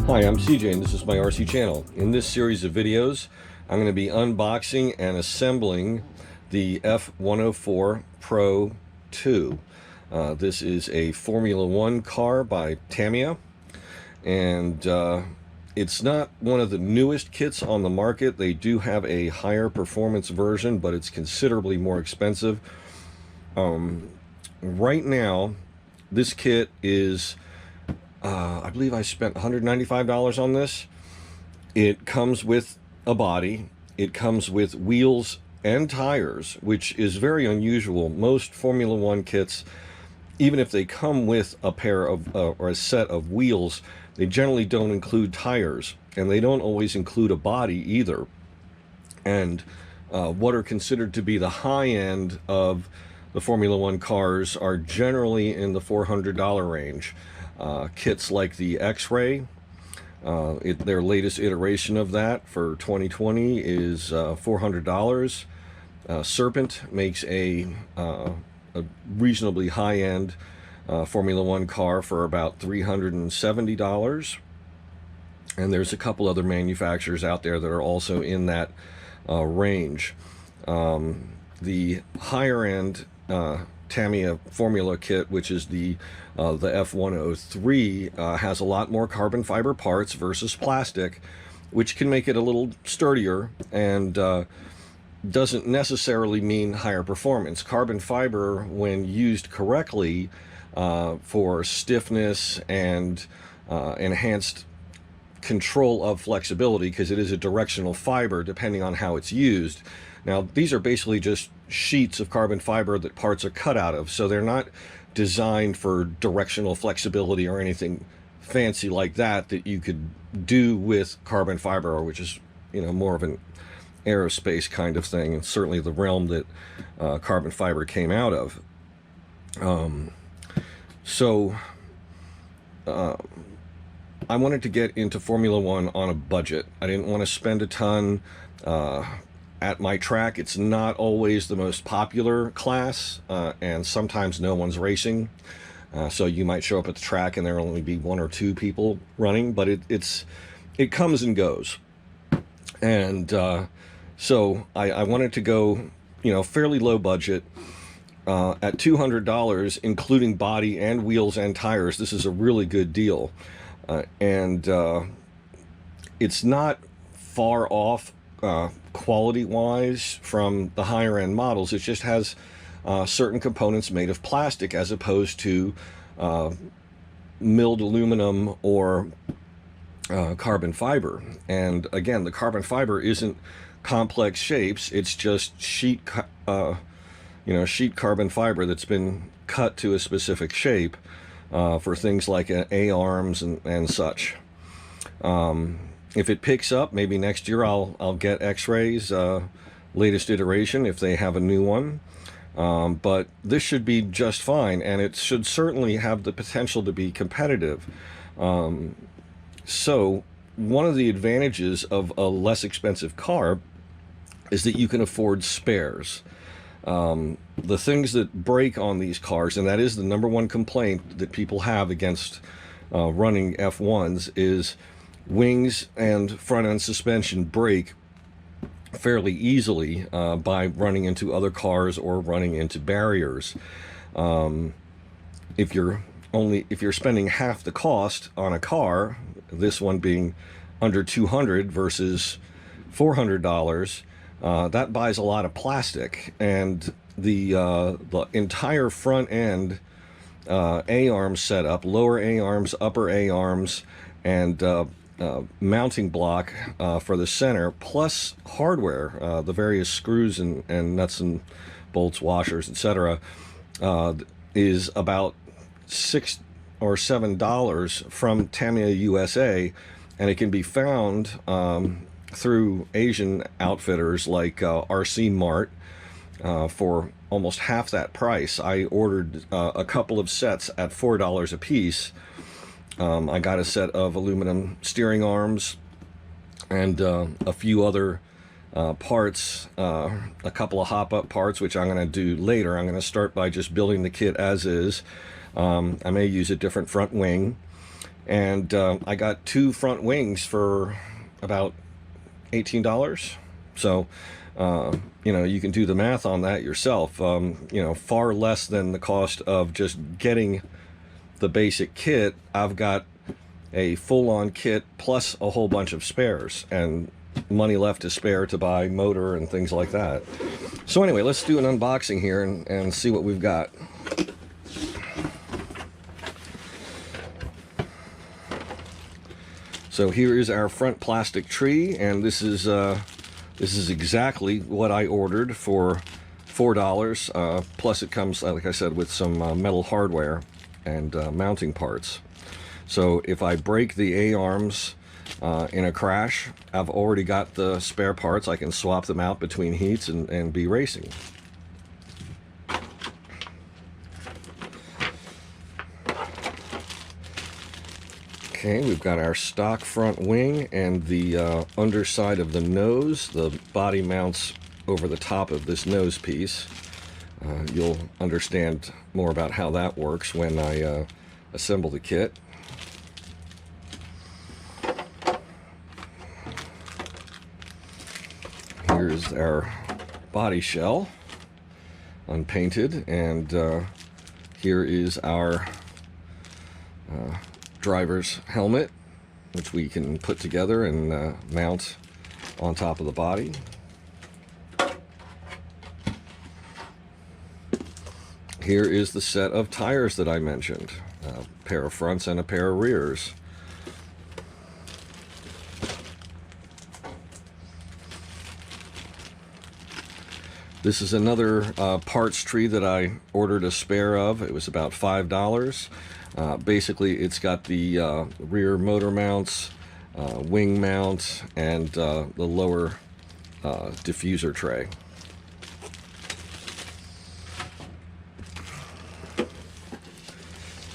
Hi, I'm CJ and this is my RC channel. In this series of videos, I'm going to be unboxing and assembling the F104 Pro 2. This is a Formula 1 car by Tamiya, and it's not one of the newest kits on the market. They do have a higher performance version, but it's considerably more expensive. Right now, this kit is I believe I spent $195 on this. It comes with a body. It comes with wheels and tires, which is very unusual. Most Formula 1 kits, even if they come with a pair of or a set of wheels, they generally don't include tires, and they don't always include a body either. And what are considered to be the high end of the Formula 1 cars are generally in the $400 range. Kits like the X-Ray, their latest iteration of that for 2020 is $400. Serpent makes a reasonably high-end Formula 1 car for about $370. And there's a couple other manufacturers out there that are also in that range. The higher-end Tamiya Formula kit, which is the F103, has a lot more carbon fiber parts versus plastic, which can make it a little sturdier and doesn't necessarily mean higher performance. Carbon fiber, when used correctly for stiffness and enhanced control of flexibility, because it is a directional fiber depending on how it's used. Now, these are basically just sheets of carbon fiber that parts are cut out of, so they're not designed for directional flexibility or anything fancy like that you could do with carbon fiber, or which is, you know, more of an aerospace kind of thing, and certainly the realm that carbon fiber came out of. I wanted to get into Formula 1 on a budget. I didn't want to spend a ton. At my track, it's not always the most popular class, and sometimes no one's racing. So you might show up at the track and there'll only be one or two people running, but it comes and goes. And so I wanted to go, you know, fairly low budget. At $200, including body and wheels and tires, this is a really good deal. And it's not far off quality-wise from the higher-end models. It just has certain components made of plastic as opposed to milled aluminum or carbon fiber. And again, the carbon fiber isn't complex shapes. It's just sheet carbon fiber that's been cut to a specific shape for things like A-arms and such. If it picks up, maybe next year I'll get X-Ray's latest iteration if they have a new one. But this should be just fine, and it should certainly have the potential to be competitive. So one of the advantages of a less expensive car is that you can afford spares. The things that break on these cars, and that is the #1 complaint that people have against running F1s, is wings and front end suspension break fairly easily by running into other cars or running into barriers. If you're spending half the cost on a car, this one being under $200 versus $400, that buys a lot of plastic, and the entire front end A-arm setup, lower A-arms, upper A-arms, and mounting block for the center, plus hardware, the various screws and nuts and bolts, washers, etc., is about $6 or $7 from Tamiya USA, and it can be found through Asian outfitters like RC Mart for almost half that price. I ordered a couple of sets at $4 a piece. I got a set of aluminum steering arms and a few other parts, a couple of hop-up parts, which I'm going to do later. I'm going to start by just building the kit as is. I may use a different front wing, And I got 2 front wings for about $18. So, you know, you can do the math on that yourself. You know, far less than the cost of just getting the basic kit. I've got a full-on kit plus a whole bunch of spares and money left to spare to buy motor and things like that. So anyway, let's do an unboxing here and see what we've got. So here is our front plastic tree, and this is exactly what I ordered for $4. Plus it comes, like I said, with some metal hardware and mounting parts. So if I break the A-arms in a crash, I've already got the spare parts. I can swap them out between heats and be racing. Okay, we've got our stock front wing and the underside of the nose. The body mounts over the top of this nose piece. You'll understand more about how that works when I assemble the kit. Here's our body shell, unpainted, and here is our driver's helmet, which we can put together and mount on top of the body. Here is the set of tires that I mentioned, a pair of fronts and a pair of rears. This is another parts tree that I ordered a spare of. It was about $5. Basically, it's got the rear motor mounts, wing mount, and the lower diffuser tray.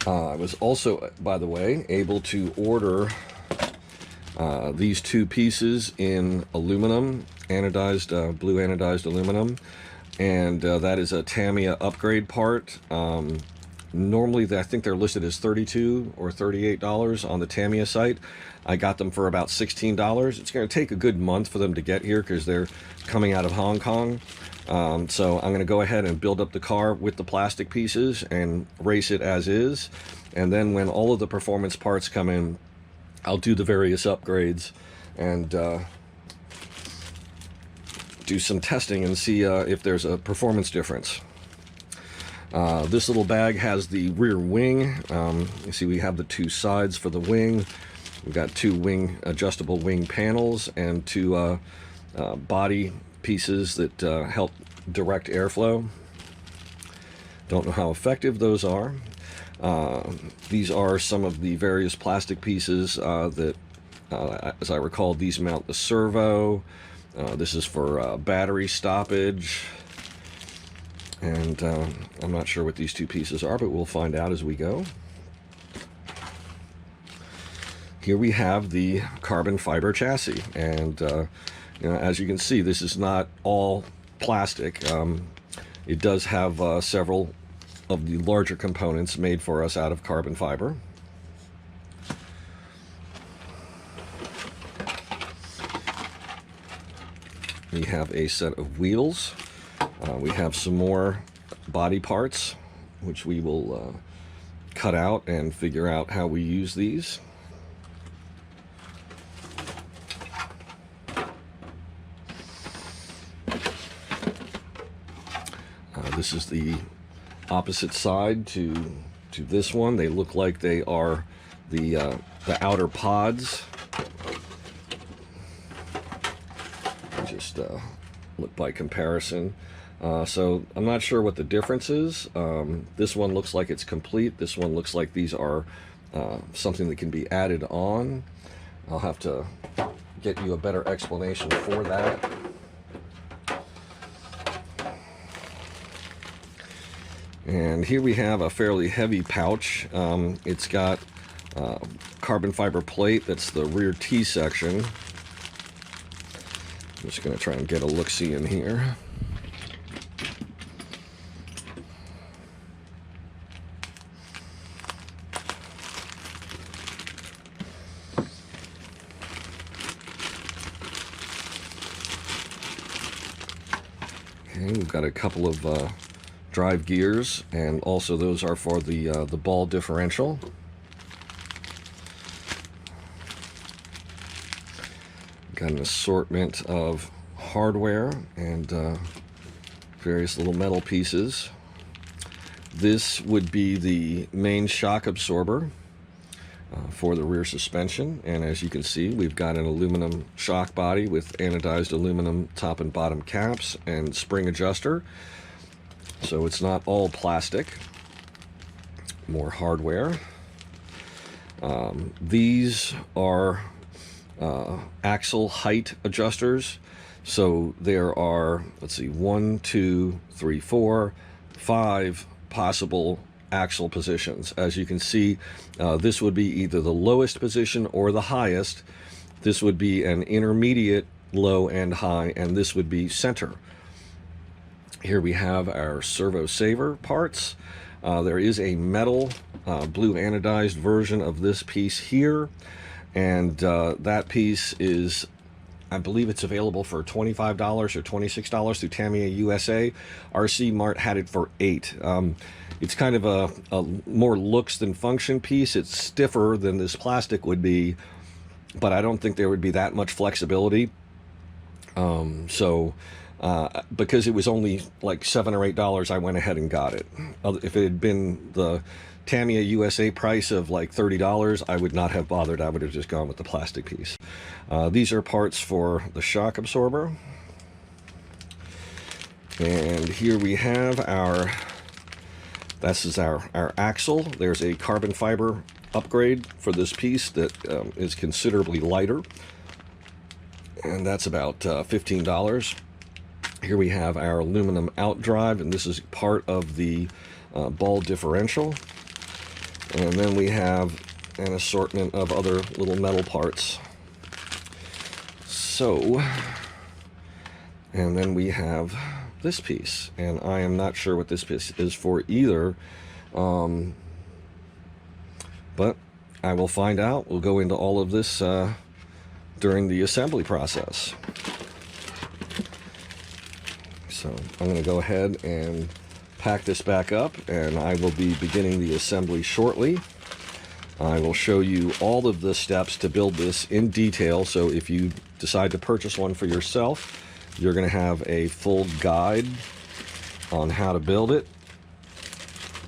I was also, by the way, able to order these 2 pieces in aluminum, anodized, blue anodized aluminum, and that is a Tamiya upgrade part. Normally, I think they're listed as $32 or $38 on the Tamiya site. I got them for about $16. It's going to take a good month for them to get here because they're coming out of Hong Kong. So I'm going to go ahead and build up the car with the plastic pieces and race it as is. And then when all of the performance parts come in, I'll do the various upgrades and do some testing and see if there's a performance difference. This little bag has the rear wing. You see we have the 2 sides for the wing. We've got 2 adjustable wing panels and 2 body pieces that help direct airflow. Don't know how effective those are. These are some of the various plastic pieces that, as I recall, these mount the servo. This is for battery stoppage. And I'm not sure what these 2 pieces are, but we'll find out as we go. Here we have the carbon fiber chassis, and you know, as you can see, this is not all plastic. It does have several of the larger components made for us out of carbon fiber. We have a set of wheels. We have some more body parts, which we will cut out and figure out how we use these. This is the opposite side to this one. They look like they are the outer pods. Just look by comparison. So I'm not sure what the difference is. This one looks like it's complete. This one looks like these are something that can be added on. I'll have to get you a better explanation for that. And here we have a fairly heavy pouch. It's got carbon fiber plate. That's the rear T section. I'm just going to try and get a look-see in here. Okay, we've got a couple of drive gears, and also those are for the ball differential. Got an assortment of hardware and various little metal pieces. This would be the main shock absorber for the rear suspension, and as you can see, we've got an aluminum shock body with anodized aluminum top and bottom caps and spring adjuster, so it's not all plastic. More hardware. These are axle height adjusters, so there are, let's see, 1, 2, 3, 4, 5 possible axle positions. As you can see, this would be either the lowest position or the highest. This would be an intermediate, low and high, and this would be center. Here we have our servo saver parts. There is a metal blue anodized version of this piece here, and that piece is, I believe it's available for $25 or $26 through Tamiya USA. RC Mart had it for $8. It's kind of a more looks than function piece. It's stiffer than this plastic would be, but I don't think there would be that much flexibility. Because it was only like $7 or $8, I went ahead and got it. If it had been the Tamiya USA price of like $30, I would not have bothered. I would have just gone with the plastic piece. These are parts for the shock absorber. And here we have this is our axle. There's a carbon fiber upgrade for this piece that is considerably lighter, and that's about $15. Here we have our aluminum outdrive, and this is part of the ball differential. And then we have an assortment of other little metal parts. So, and then we have this piece, and I am not sure what this piece is for either, but I will find out. We'll go into all of this during the assembly process. So I'm going to go ahead and pack this back up, and I will be beginning the assembly shortly. I will show you all of the steps to build this in detail, so if you decide to purchase one for yourself, you're going to have a full guide on how to build it,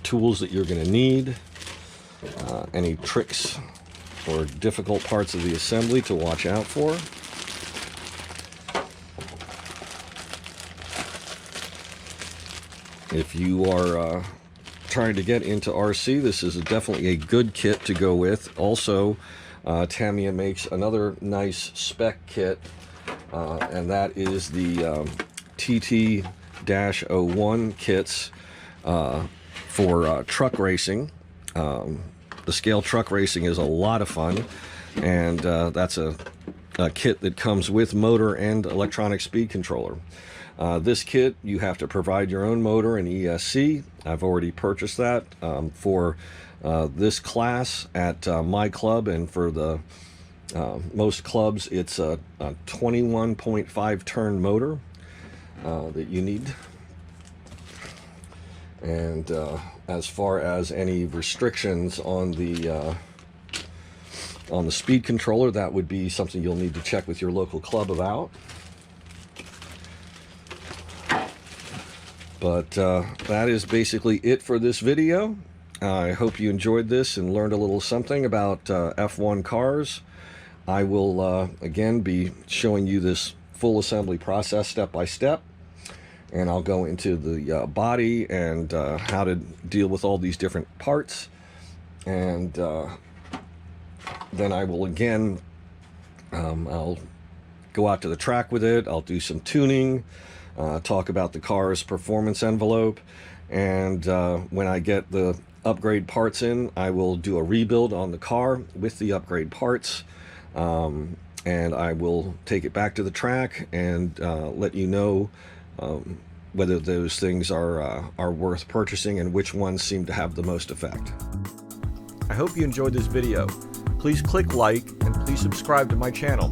tools that you're going to need, any tricks or difficult parts of the assembly to watch out for. If you are trying to get into RC, this is definitely a good kit to go with. Also, Tamiya makes another nice spec kit, and that is the TT-01 kits for truck racing. The scale truck racing is a lot of fun, and that's a kit that comes with motor and electronic speed controller. This kit, you have to provide your own motor and ESC. I've already purchased that for this class at my club, and for the most clubs, it's a 21.5 turn motor that you need. And as far as any restrictions on the speed controller, that would be something you'll need to check with your local club about. But that is basically it for this video. I hope you enjoyed this and learned a little something about F1 cars. I will again be showing you this full assembly process step by step, and I'll go into the body and how to deal with all these different parts, and then I will again I'll go out to the track with it. I'll do some tuning, talk about the car's performance envelope, and when I get the upgrade parts in, I will do a rebuild on the car with the upgrade parts, and I will take it back to the track and let you know whether those things are worth purchasing and which ones seem to have the most effect. I hope you enjoyed this video. Please click like and please subscribe to my channel.